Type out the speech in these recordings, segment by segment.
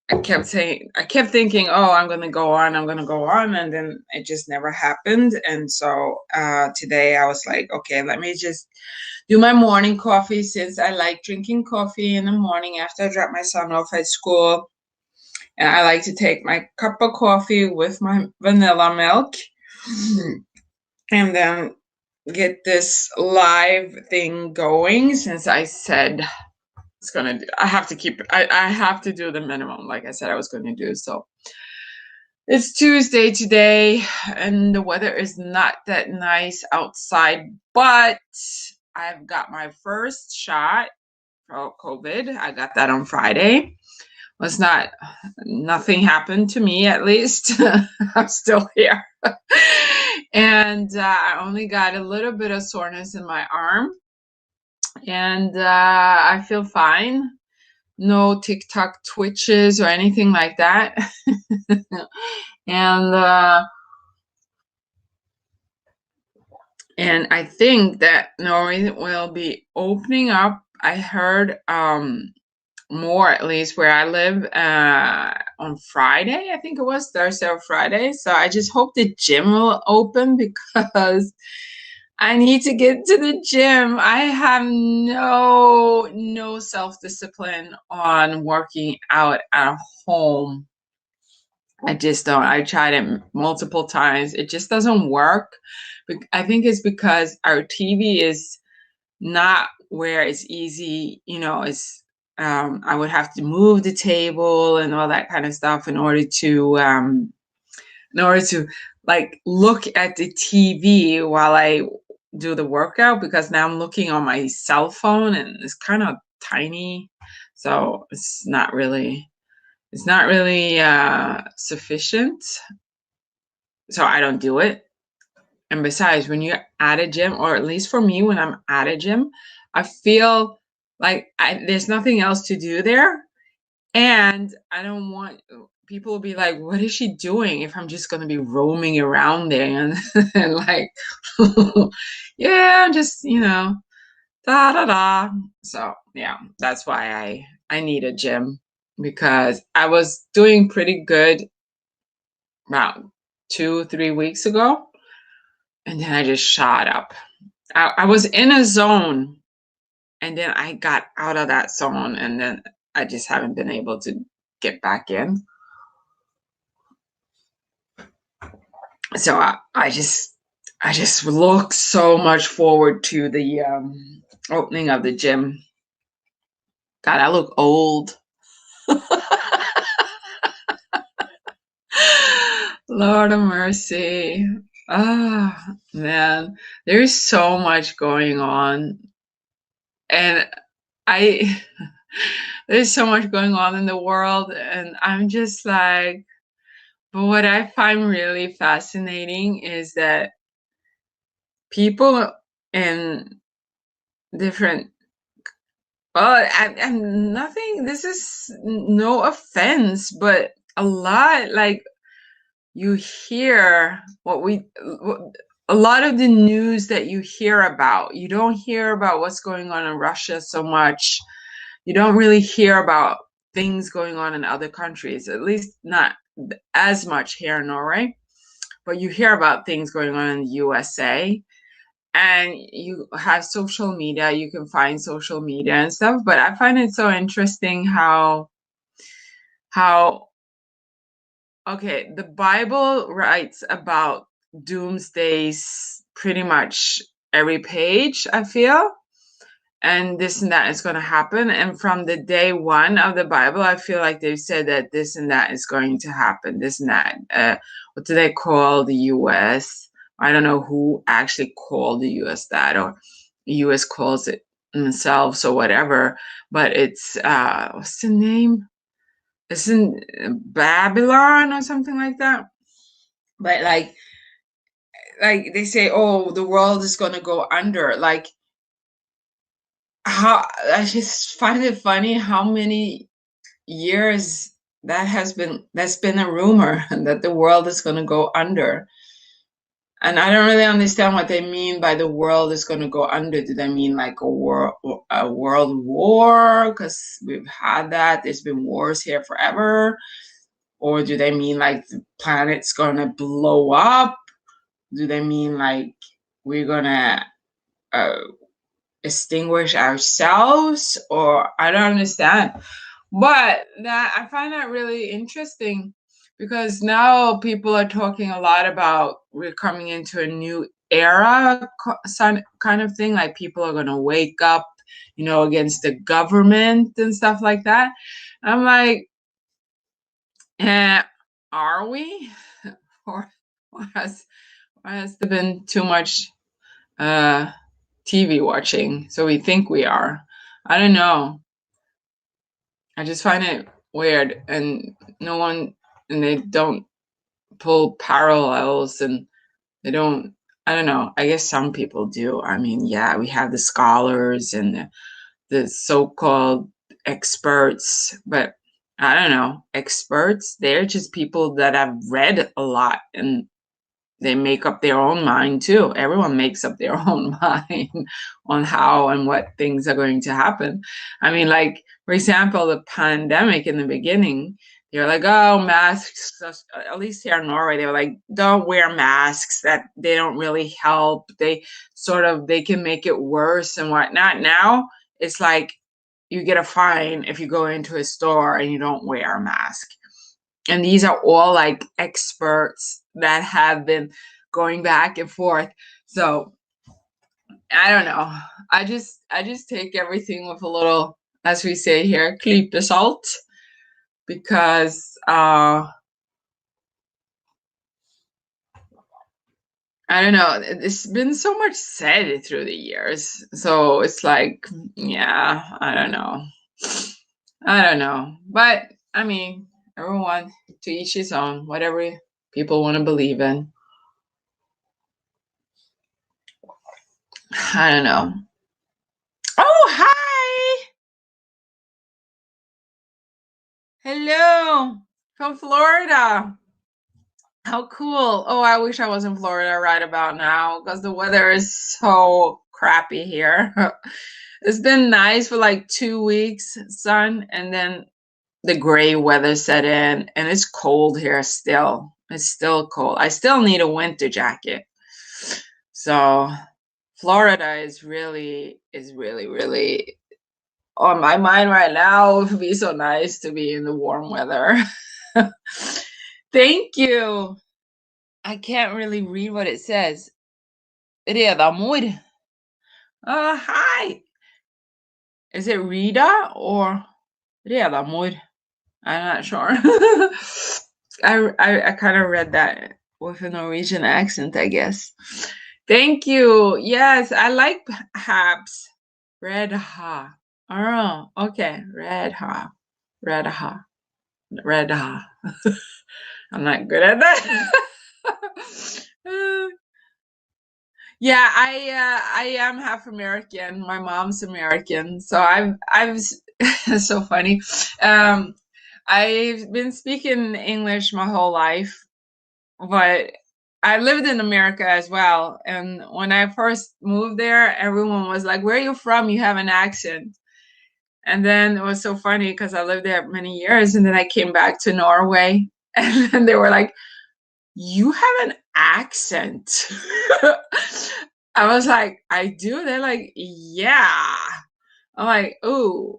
I kept thinking, oh, I'm gonna go on, and then it just never happened. And so today I was like, okay, let me just do my morning coffee, since I like drinking coffee in the morning after I drop my son off at school. And I like to take my cup of coffee with my vanilla milk and then get this live thing going, since I said I have to keep I have to do the minimum, like I said I was going to do. So it's Tuesday today, and the weather is not that nice outside, but I've got my first shot for COVID. I got that on Friday. Was not Nothing happened to me, at least. I'm still here. And I only got a little bit of soreness in my arm, and I feel fine. No TikTok twitches or anything like that. and and I think that Norway will be opening up. I heard more, at least where I live, on Friday. I think it was Thursday or Friday. So I just hope the gym will open, because I need to get to the gym. I have no self-discipline on working out at home. I just don't. I tried it multiple times. It just doesn't work. I think it's because our TV is not where it's easy, it's I would have to move the table and all that kind of stuff in order to like look at the TV while I do the workout, because now I'm looking on my cell phone and it's kind of tiny, so it's not really sufficient, so I don't do it. And besides, when you're at a gym, or at least for me, when I'm at a gym, I feel like there's nothing else to do there. And I don't want people to be like, what is she doing, if I'm just going to be roaming around there and like, yeah, I'm just, da da da. So, yeah, that's why I need a gym, because I was doing pretty good about 2-3 weeks ago. And then I just shot up. I was in a zone, and then I got out of that zone, and then I just haven't been able to get back in. So I just look so much forward to the opening of the gym. God, I look old. Lord of mercy. Ah, man, there's so much going on. And I there's so much going on in the world, and I'm just like, but what I find really fascinating is that people in different, well, and nothing, this is no offense, but a lot, like, you hear a lot of the news that you hear about, you don't hear about what's going on in Russia so much. You don't really hear about things going on in other countries, at least not as much here in Norway, but you hear about things going on in the USA. And you have social media, you can find social media and stuff. But I find it so interesting how okay, the Bible writes about doomsdays pretty much every page, I feel, and this and that is going to happen. And from the day one of the Bible, I feel like they've said that this and that is going to happen, this and that. What do they call the US? I don't know who actually called the US that, or the US calls it themselves or whatever, but it's, what's the name? It's in Babylon or something like that. But like they say, oh, the world is going to go under. Like, how I just find it funny how many years that's been a rumor that the world is going to go under. And I don't really understand what they mean by the world is going to go under. Do they mean like a world war? Because we've had that. There's been wars here forever. Or do they mean like the planet's going to blow up? Do they mean like we're going to uh, extinguish ourselves? Or I don't understand. But that I find that really interesting because now people are talking a lot about we're coming into a new era kind of thing. Like people are going to wake up, against the government and stuff like that. I'm like, eh, are we? Or why has there been too much uh, TV watching? So we think we are. I don't know. I just find it weird, and they don't pull parallels, and they don't. I don't know. I guess some people do. I mean, yeah, we have the scholars and the so-called experts, but I don't know. Experts, they're just people that have read a lot and they make up their own mind too. Everyone makes up their own mind on how and what things are going to happen. I mean, like, for example, the pandemic in the beginning, they're like, oh, masks, at least here in Norway, they were like, don't wear masks, that they don't really help. They can make it worse and whatnot. Now it's like you get a fine if you go into a store and you don't wear a mask. And these are all like experts that have been going back and forth. So I don't know. I just take everything with a little, as we say here, klype salt, because I don't know. It's been so much said through the years, so it's like, yeah, I don't know. I don't know, but I mean, everyone to each his own. Whatever people want to believe in. I don't know. Oh, hi! Hello from Florida. How cool. Oh, I wish I was in Florida right about now because the weather is so crappy here. It's been nice for like 2 weeks, sun, and then the gray weather set in, and it's cold here still. It's still cold. I still need a winter jacket. So Florida is really on my mind right now. It would be so nice to be in the warm weather. Thank you. I can't really read what it says. Redamor. Hi. Is it Rita or Redamor? I'm not sure. I kind of read that with a Norwegian accent, I guess. Thank you. Yes, I like Habs. Red ha. Oh, okay. Red ha. Red ha. Red ha. I'm not good at that. Yeah, I am half American. My mom's American, so I've so funny. Um, I've been speaking English my whole life, but I lived in America as well. And when I first moved there, everyone was like, "Where are you from? You have an accent." And then it was so funny because I lived there many years, and then I came back to Norway, and then they were like, "You have an accent." I was like, "I do." They're like, "Yeah." I'm like, "Ooh."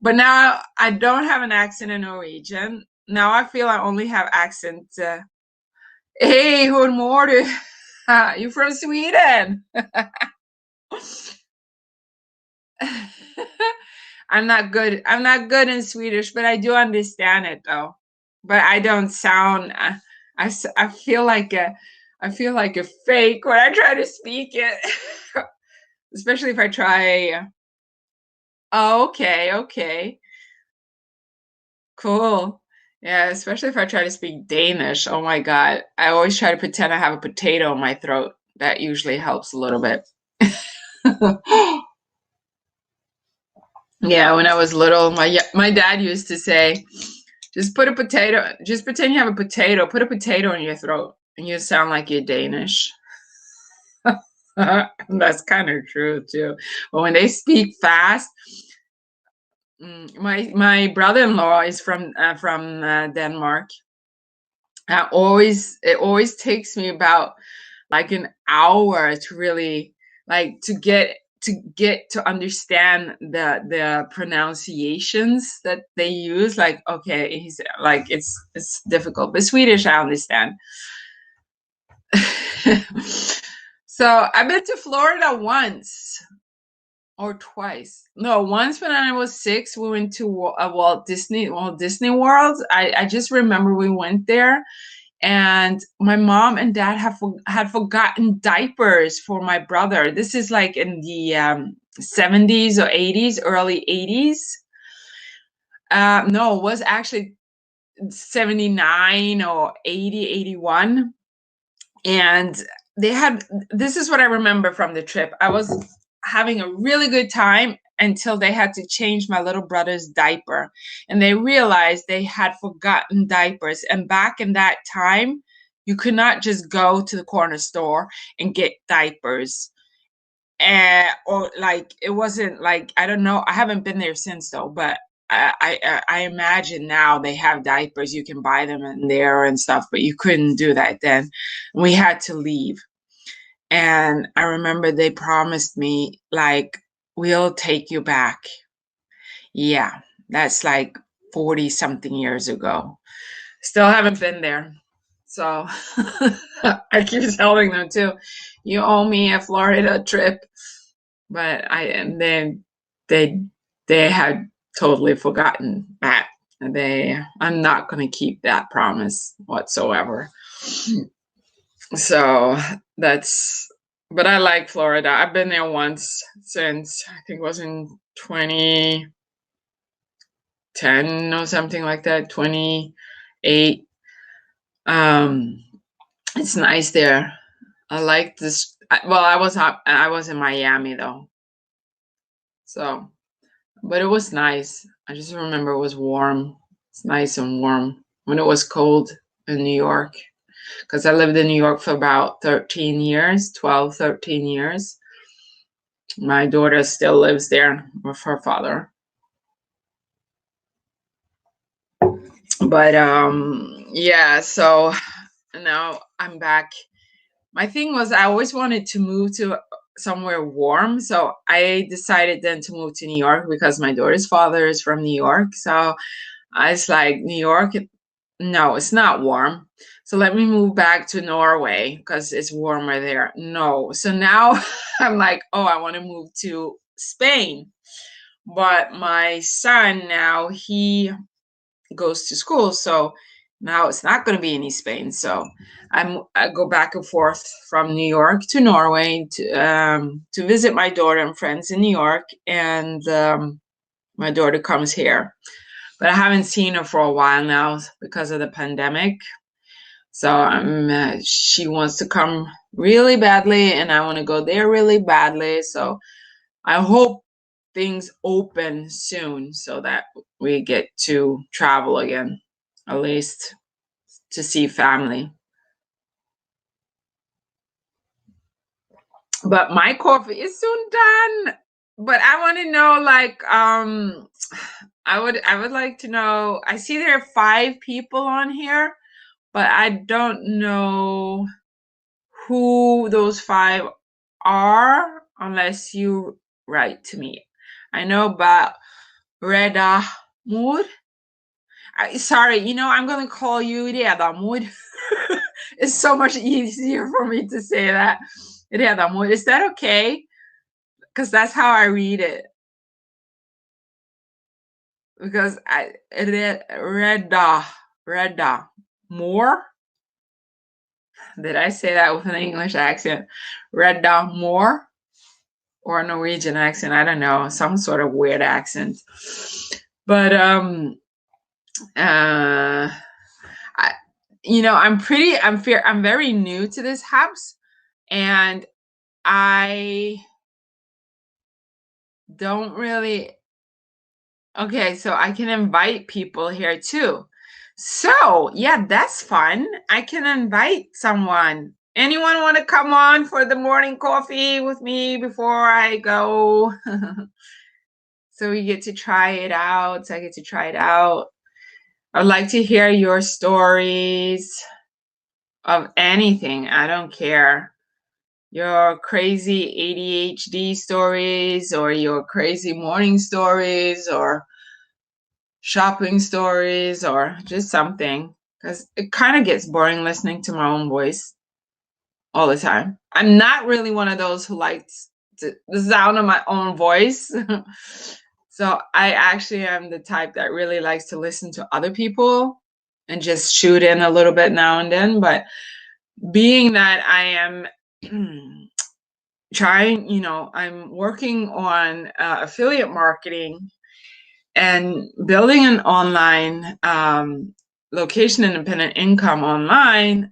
But now I don't have an accent in Norwegian. Now I feel I only have accent. Hey, hur mår du? You from Sweden? I'm not good. I'm not good in Swedish, but I do understand it though. But I don't sound. I feel like a fake when I try to speak it, especially if I try. Oh, okay, okay, cool. Yeah, especially if I try to speak Danish. Oh my God, I always try to pretend I have a potato in my throat. That usually helps a little bit. Yeah, when I was little, my dad used to say, just pretend you have a potato, put a potato in your throat. You sound like you're Danish. That's kind of true too. But when they speak fast, my brother-in-law is from Denmark. It always takes me about like an hour to really like to understand the pronunciations that they use. Like, okay, he's like it's difficult, but Swedish I understand. So I've been to Florida once or twice. No, once when I was 6, we went to Walt Disney World. I just remember we went there, and my mom and dad had forgotten diapers for my brother. This is like in the 70s or 80s, early 80s. No, it was actually 79 or 80, 81. And they had, this is what I remember from the trip. I was having a really good time until they had to change my little brother's diaper, and they realized they had forgotten diapers. And back in that time, you could not just go to the corner store and get diapers. Or like it wasn't like, I don't know, I haven't been there since though, but I imagine now they have diapers, you can buy them in there and stuff, but you couldn't do that then. We had to leave. And I remember they promised me, like, we'll take you back. Yeah, that's like 40 something years ago. Still haven't been there. So I keep telling them too, you owe me a Florida trip. But and then they they had totally forgotten that. I'm not going to keep that promise whatsoever. So that's, but I like Florida. I've been there once since I think it was in 2010 or something like that, 28. Um, it's nice there. I like this. Well, I was in Miami though. So, but it was nice. I just remember it was warm. It's nice and warm when it was cold in New York. Because I lived in New York for about 13 years, 12, 13 years. My daughter still lives there with her father. But yeah, so now I'm back. My thing was I always wanted to move to somewhere warm, so I decided then to move to New York because my daughter's father is from New York. So I was like, New York, no, it's not warm. So let me move back to Norway because it's warmer there. No. So now I'm like, oh, I want to move to Spain. But my son now, he goes to school. So now it's not going to be any Spain. So I go back and forth from New York to Norway to visit my daughter and friends in New York. And my daughter comes here. But I haven't seen her for a while now because of the pandemic. So she wants to come really badly, and I want to go there really badly. So I hope things open soon so that we get to travel again, at least to see family. But my coffee is soon done. But I want to know, like, I would like to know. I see there are 5 people on here, but I don't know who those 5 are unless you write to me. I know about Reda Mood. Sorry, I'm going to call you Reda Mood. It's so much easier for me to say that. Reda Mood. Is that okay? Because that's how I read it. Because Reda more. Did I say that with an English accent? Reda more. Or a Norwegian accent, I don't know, some sort of weird accent. But I, I'm very new to this house, and I don't really. Okay, so I can invite people here too. So, yeah, that's fun. I can invite someone. Anyone want to come on for the morning coffee with me before I go? So we get to try it out. So I get to try it out. I'd like to hear your stories of anything. I don't care. Your crazy ADHD stories, or your crazy morning stories, or shopping stories, or just something. Because it kind of gets boring listening to my own voice all the time. I'm not really one of those who likes the sound of my own voice. So I actually am the type that really likes to listen to other people and just shoot in a little bit now and then. But being that I am trying, I'm working on affiliate marketing and building an online location independent income online.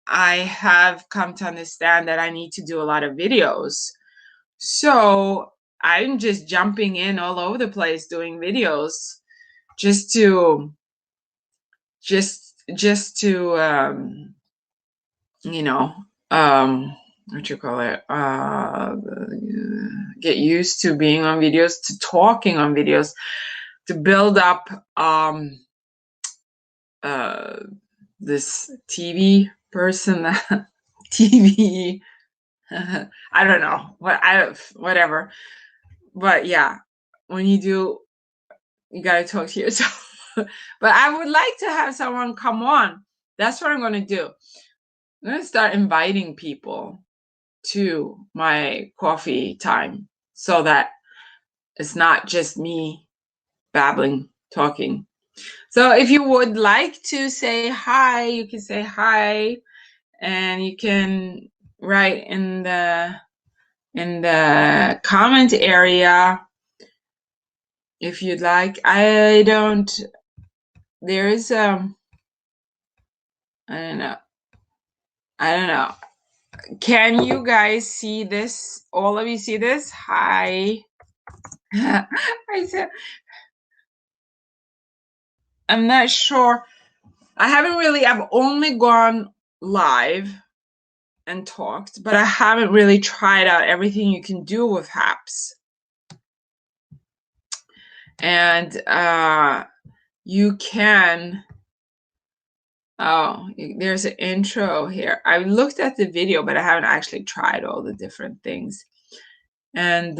I have come to understand that I need to do a lot of videos. So I'm just jumping in all over the place doing videos just to you know what you call it, get used to being on videos, to talking on videos, to build up this TV person TV I don't know whatever. But yeah, when you do, you got to talk to yourself. But I would like to have someone come on. That's what I'm going to do. I'm going to start inviting people to my coffee time so that it's not just me babbling, talking. So if you would like to say hi, you can say hi, and you can write in the comment area if you'd like. There is I don't know. Can you guys see this? All of you see this? Hi. I said, I'm not sure. I've only gone live and talked, but I haven't really tried out everything you can do with Haps. And you can, there's an intro here. I looked at the video, but I haven't actually tried all the different things. And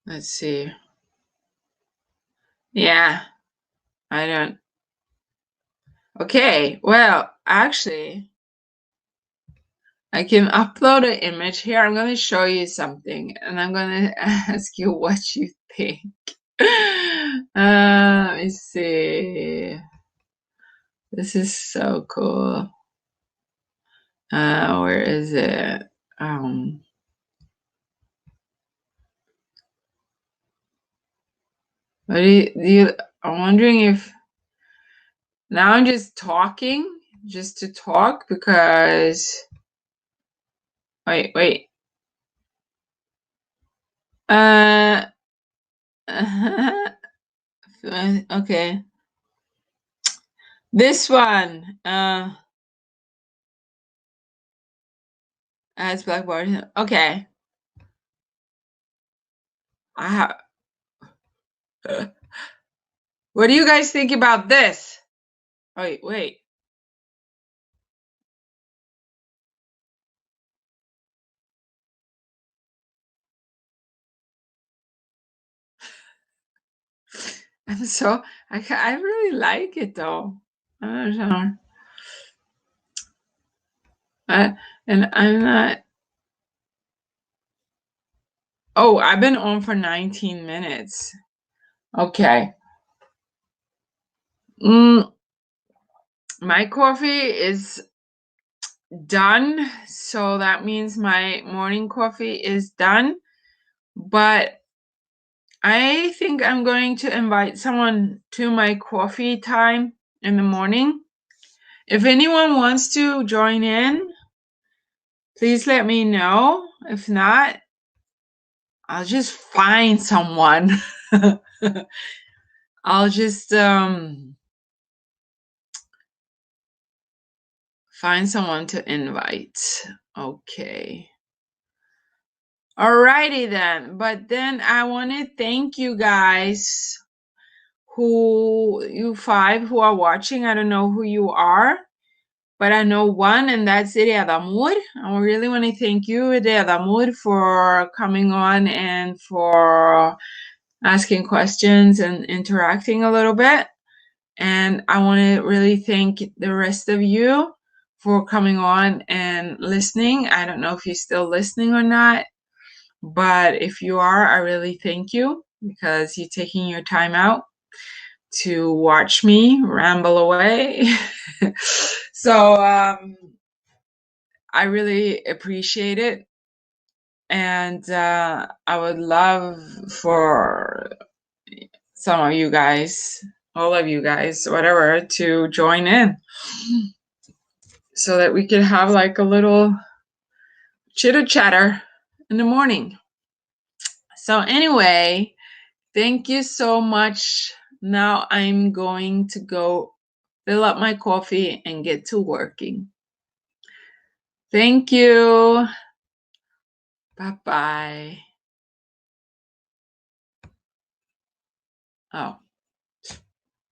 let's see. Yeah, I don't. Okay, well, actually, I can upload an image here. I'm going to show you something, and I'm going to ask you what you think. Let me see. This is so cool. Where is it? What do you, I'm wondering if now I'm just talking just to talk because wait. Okay. This one has blackboard. Okay. I have. What do you guys think about this? Wait. I really like it though. I don't know. And I'm not. Oh, I've been on for 19 minutes. Okay. My coffee is done, so that means my morning coffee is done. But I think I'm going to invite someone to my coffee time in the morning. If anyone wants to join in, please let me know. If not, I'll just find someone. I'll just find someone to invite. Okay. Alrighty then. But then I want to thank you guys you 5 who are watching. I don't know who you are, but I know one, and that's Ideia d'Amor. I really want to thank you, Ideia d'Amor, for coming on and for asking questions and interacting a little bit. And I want to really thank the rest of you for coming on and listening. I don't know if you're still listening or not, but if you are, I really thank you because you're taking your time out to watch me ramble away. So I really appreciate it. And I would love for some of you guys, all of you guys, whatever, to join in so that we could have like a little chitter chatter in the morning. So anyway, thank you so much. Now I'm going to go fill up my coffee and get to working. Thank you. Bye-bye. Oh.